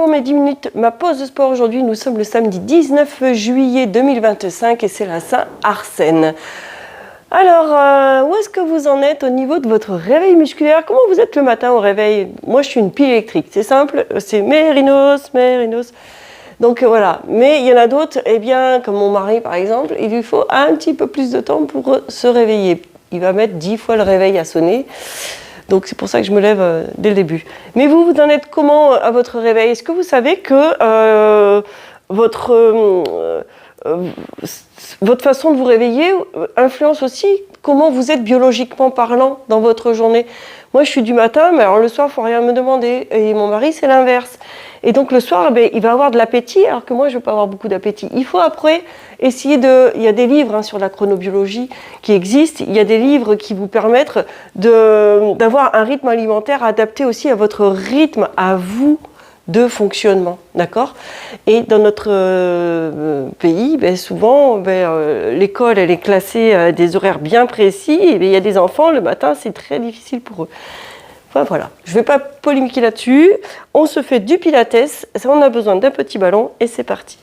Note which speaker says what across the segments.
Speaker 1: pour mes 10 minutes, ma pause de sport aujourd'hui. Nous sommes le samedi 19 juillet 2025 et c'est la Saint-Arsène. Alors, où est-ce que vous en êtes au niveau de votre réveil musculaire? Comment vous êtes le matin au réveil? Moi, je suis une pile électrique. C'est simple, c'est mérinos. Donc voilà, mais il y en a d'autres, eh bien, comme mon mari par exemple, il lui faut un petit peu plus de temps pour se réveiller. Il va mettre 10 fois le réveil à sonner. Donc c'est pour ça que je me lève dès le début. Mais vous en êtes comment à votre réveil? Est-ce que vous savez que votre façon de vous réveiller influence aussi comment vous êtes biologiquement parlant dans votre journée? Moi, je suis du matin, mais alors le soir, il ne faut rien me demander. Et mon mari, c'est l'inverse. Et donc le soir, il va avoir de l'appétit, alors que moi, je ne vais pas avoir beaucoup d'appétit. Il faut après essayer de... Il y a des livres sur la chronobiologie qui existent. Il y a des livres qui vous permettent d'avoir un rythme alimentaire adapté aussi à votre rythme, à vous, de fonctionnement, d'accord? Et dans notre pays, souvent, l'école, elle est classée à des horaires bien précis. Et il y a des enfants, le matin, c'est très difficile pour eux. Enfin, voilà, je ne vais pas polémiquer là-dessus. On se fait du pilates, on a besoin d'un petit ballon et c'est parti.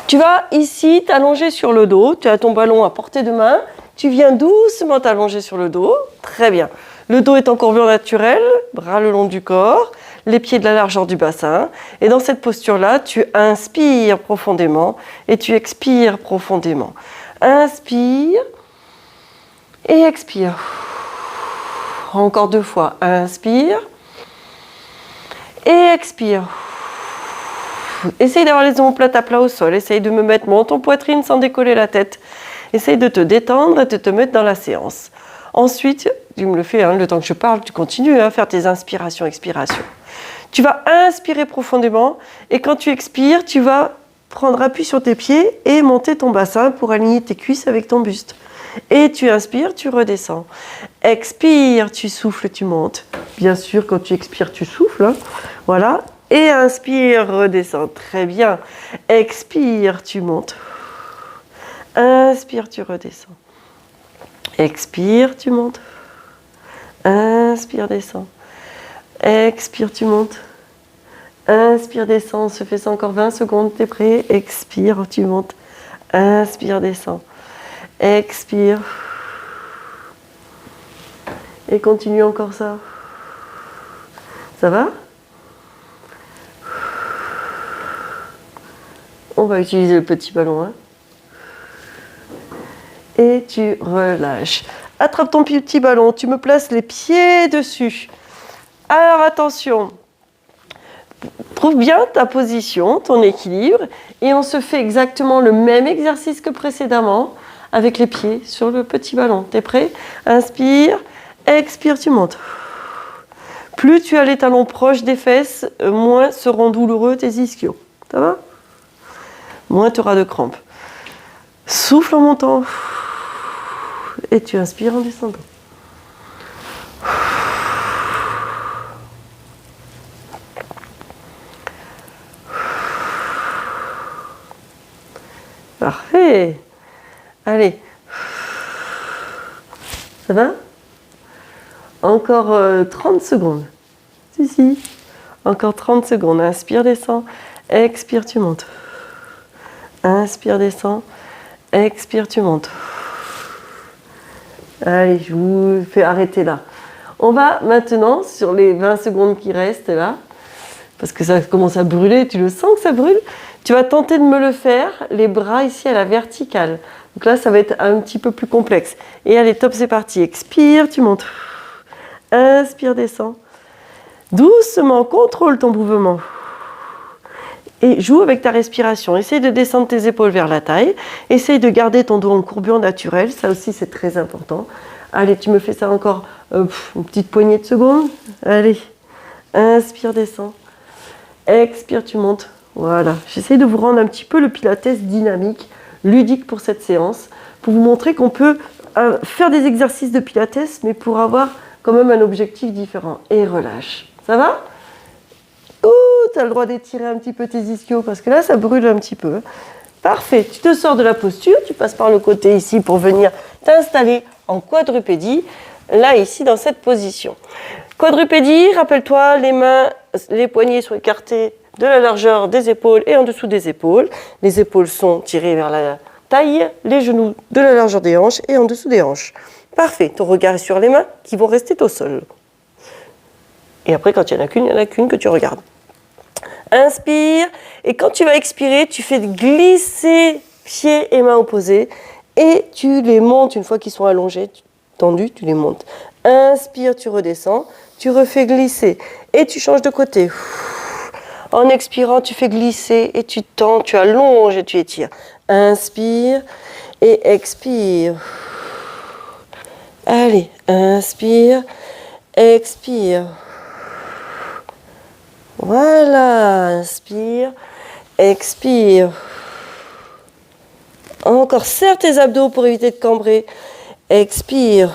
Speaker 1: Tu vas ici t'allonger sur le dos, tu as ton ballon à portée de main, tu viens doucement t'allonger sur le dos, très bien. Le dos est en courbure naturelle, bras le long du corps, les pieds de la largeur du bassin. Et dans cette posture-là, tu inspires profondément et tu expires profondément. Inspire et expire. Encore 2 fois. Inspire et expire. Essaye d'avoir les omoplates à plat au sol. Essaye de me mettre mon ton poitrine sans décoller la tête. Essaye de te détendre et de te mettre dans la séance. Ensuite, tu me le fais, le temps que je parle, tu continues à faire tes inspirations, expirations. Tu vas inspirer profondément et quand tu expires, tu vas prendre appui sur tes pieds et monter ton bassin pour aligner tes cuisses avec ton buste. Et tu inspires, tu redescends. Expire, tu souffles, tu montes. Bien sûr, quand tu expires, tu souffles. Voilà. Et inspire, redescends. Très bien. Expire, tu montes. Inspire, tu redescends. Expire, tu montes. Inspire, descends. Expire, tu montes. Inspire, descends. On se fait ça encore 20 secondes. T'es prêt? Expire, tu montes. Inspire, descends. Expire. Et continue encore ça. Ça va? On va utiliser le petit ballon. Et tu relâches. Attrape ton petit ballon. Tu me places les pieds dessus. Alors attention. Trouve bien ta position, ton équilibre. Et on se fait exactement le même exercice que précédemment. Avec les pieds sur le petit ballon. T'es prêt? Inspire, expire, tu montes. Plus tu as les talons proches des fesses, moins seront douloureux tes ischios. Ça va? Moins tu auras de crampes. Souffle en montant. Et tu inspires en descendant. Parfait. Allez, ça va? Encore 30 secondes. Si. Encore 30 secondes. Inspire, descends. Expire, tu montes. Inspire, descends. Expire, tu montes. Allez, je vous fais arrêter là. On va maintenant, sur les 20 secondes qui restent là, parce que ça commence à brûler, tu le sens que ça brûle? Tu vas tenter de me le faire, les bras ici à la verticale. Donc là, ça va être un petit peu plus complexe. Et allez, top, c'est parti. Expire, tu montes. Inspire, descends. Doucement, contrôle ton mouvement. Et joue avec ta respiration. Essaye de descendre tes épaules vers la taille. Essaye de garder ton dos en courbure naturelle. Ça aussi, c'est très important. Allez, tu me fais ça encore une petite poignée de secondes. Allez. Inspire, descends. Expire, tu montes. Voilà. J'essaye de vous rendre un petit peu le pilates dynamique, ludique pour cette séance, pour vous montrer qu'on peut faire des exercices de pilates, mais pour avoir quand même un objectif différent. Et relâche. Ça va? Ouh, tu as le droit d'étirer un petit peu tes ischios, parce que là, ça brûle un petit peu. Parfait. Tu te sors de la posture, tu passes par le côté ici pour venir t'installer en quadrupédie, là, ici, dans cette position. Quadrupédie, rappelle-toi, les mains les poignets sont écartés de la largeur des épaules et en dessous des épaules. Les épaules sont tirées vers la taille, les genoux de la largeur des hanches et en dessous des hanches. Parfait, ton regard est sur les mains qui vont rester au sol. Et après, quand il n'y en a qu'une que tu regardes. Inspire, et quand tu vas expirer, tu fais glisser pieds et mains opposés et tu les montes une fois qu'ils sont allongés, tendus, tu les montes. Inspire, tu redescends, tu refais glisser et tu changes de côté. En expirant, tu fais glisser et tu tends, tu allonges et tu étires. Inspire et expire. Allez, inspire, expire. Voilà, inspire, expire. Encore, serre tes abdos pour éviter de cambrer. Expire.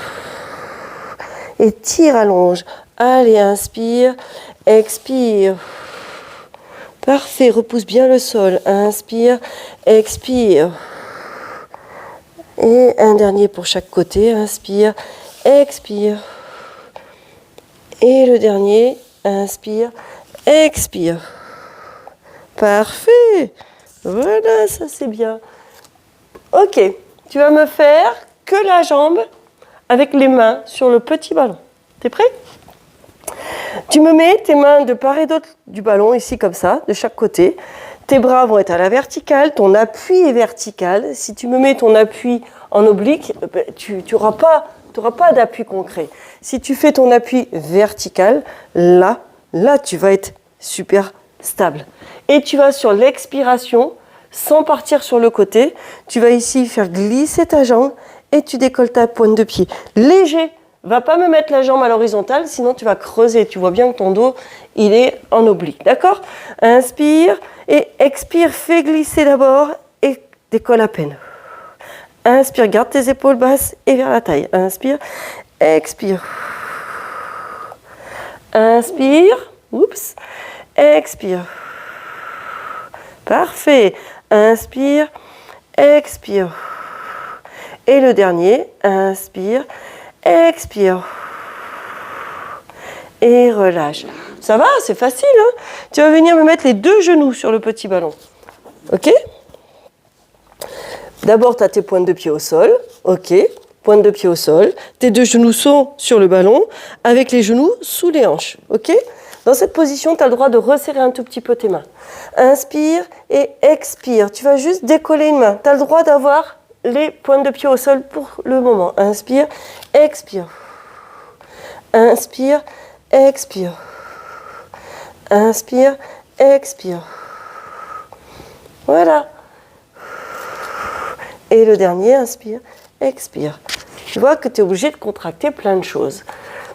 Speaker 1: Et tire, allonge. Allez, inspire, expire. Parfait, repousse bien le sol. Inspire, expire. Et un dernier pour chaque côté. Inspire, expire. Et le dernier, inspire, expire. Parfait. Voilà, ça c'est bien. Ok, tu vas me faire que la jambe avec les mains sur le petit ballon. T'es prêt? Tu me mets tes mains de part et d'autre du ballon, ici comme ça, de chaque côté. Tes bras vont être à la verticale, ton appui est vertical. Si tu me mets ton appui en oblique, tu n'auras pas d'appui concret. Si tu fais ton appui vertical, là, tu vas être super stable. Et tu vas sur l'expiration, sans partir sur le côté, tu vas ici faire glisser ta jambe et tu décolles ta pointe de pied. Léger, va pas me mettre la jambe à l'horizontale, sinon tu vas creuser. Tu vois bien que ton dos, il est en oblique, d'accord? Inspire et expire, fais glisser d'abord et décolle à peine. Inspire, garde tes épaules basses et vers la taille. Inspire, expire. Inspire, oups, expire. Parfait. Inspire, expire. Et le dernier, inspire, expire. Et relâche. Ça va, c'est facile, hein? Tu vas venir me mettre les deux genoux sur le petit ballon. Ok? D'abord, tu as tes pointes de pied au sol. Ok, pointe de pied au sol. Tes deux genoux sont sur le ballon avec les genoux sous les hanches. Ok? Dans cette position, tu as le droit de resserrer un tout petit peu tes mains. Inspire et expire. Tu vas juste décoller une main. Tu as le droit d'avoir les pointes de pied au sol pour le moment. Inspire, expire. Inspire, expire. Inspire, expire. Voilà. Et le dernier, inspire, expire. Tu vois que tu es obligé de contracter plein de choses.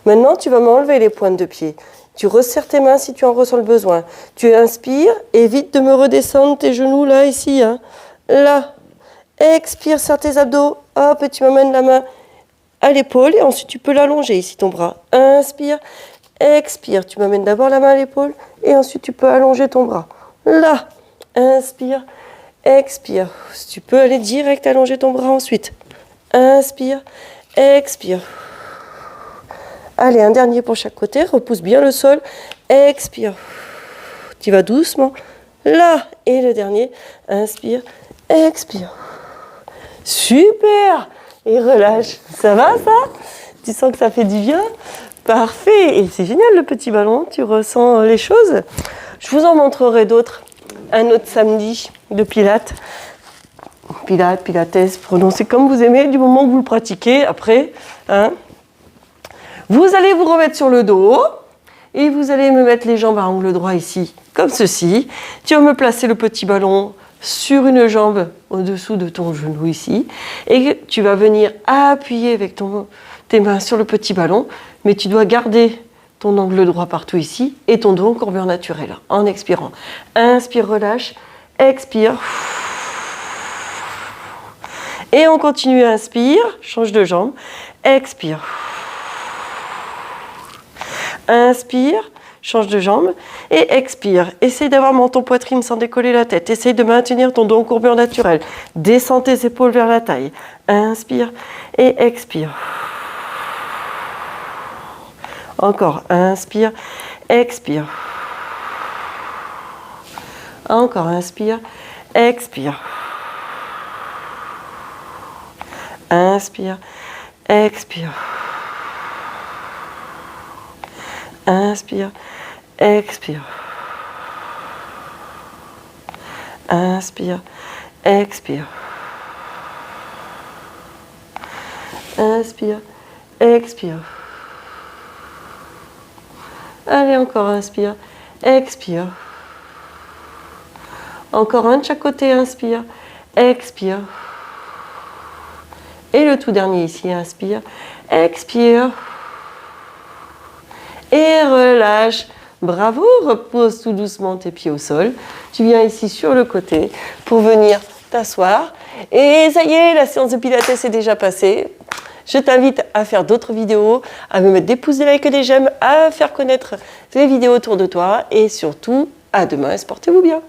Speaker 1: Maintenant, tu vas m'enlever les pointes de pied. Tu resserres tes mains si tu en ressens le besoin. Tu inspires, évite de me redescendre tes genoux là, ici. Hein. Là. Expire, serre tes abdos. Hop, et tu m'amènes la main à l'épaule. Et ensuite, tu peux l'allonger ici, ton bras. Inspire, expire. Tu m'amènes d'abord la main à l'épaule. Et ensuite, tu peux allonger ton bras. Là. Inspire, expire. Tu peux aller direct allonger ton bras ensuite. Inspire, expire. Allez, un dernier pour chaque côté. Repousse bien le sol. Expire. Tu vas doucement. Là. Et le dernier. Inspire, expire. Super. Et relâche. Ça va, ça? Tu sens que ça fait du bien? Parfait. Et c'est génial, le petit ballon. Tu ressens les choses. Je vous en montrerai d'autres un autre samedi de pilates. Pilates, prononcez comme vous aimez, du moment que vous le pratiquez. Après, hein. Vous allez vous remettre sur le dos et vous allez me mettre les jambes à angle droit ici, comme ceci. Tu vas me placer le petit ballon sur une jambe au-dessous de ton genou ici et tu vas venir appuyer avec tes mains sur le petit ballon, mais tu dois garder ton angle droit partout ici et ton dos en courbure naturelle en expirant. Inspire, relâche, expire. Et on continue, inspire, change de jambe, expire. Inspire, change de jambe et expire. Essaye d'avoir menton poitrine sans décoller la tête. Essaye de maintenir ton dos en courbure naturelle. Descends tes épaules vers la taille. Inspire et expire. Encore, inspire, expire. Encore, inspire, expire. Inspire, expire. Inspire, expire. Inspire, expire. Inspire, expire. Allez, encore, inspire, expire. Encore un de chaque côté, inspire, expire. Et le tout dernier ici, inspire, expire. Et relâche. Bravo, repose tout doucement tes pieds au sol. Tu viens ici sur le côté pour venir t'asseoir. Et ça y est, la séance de Pilates est déjà passée. Je t'invite à faire d'autres vidéos, à me mettre des pouces, des likes et des j'aime, à faire connaître les vidéos autour de toi. Et surtout, à demain, portez-vous bien.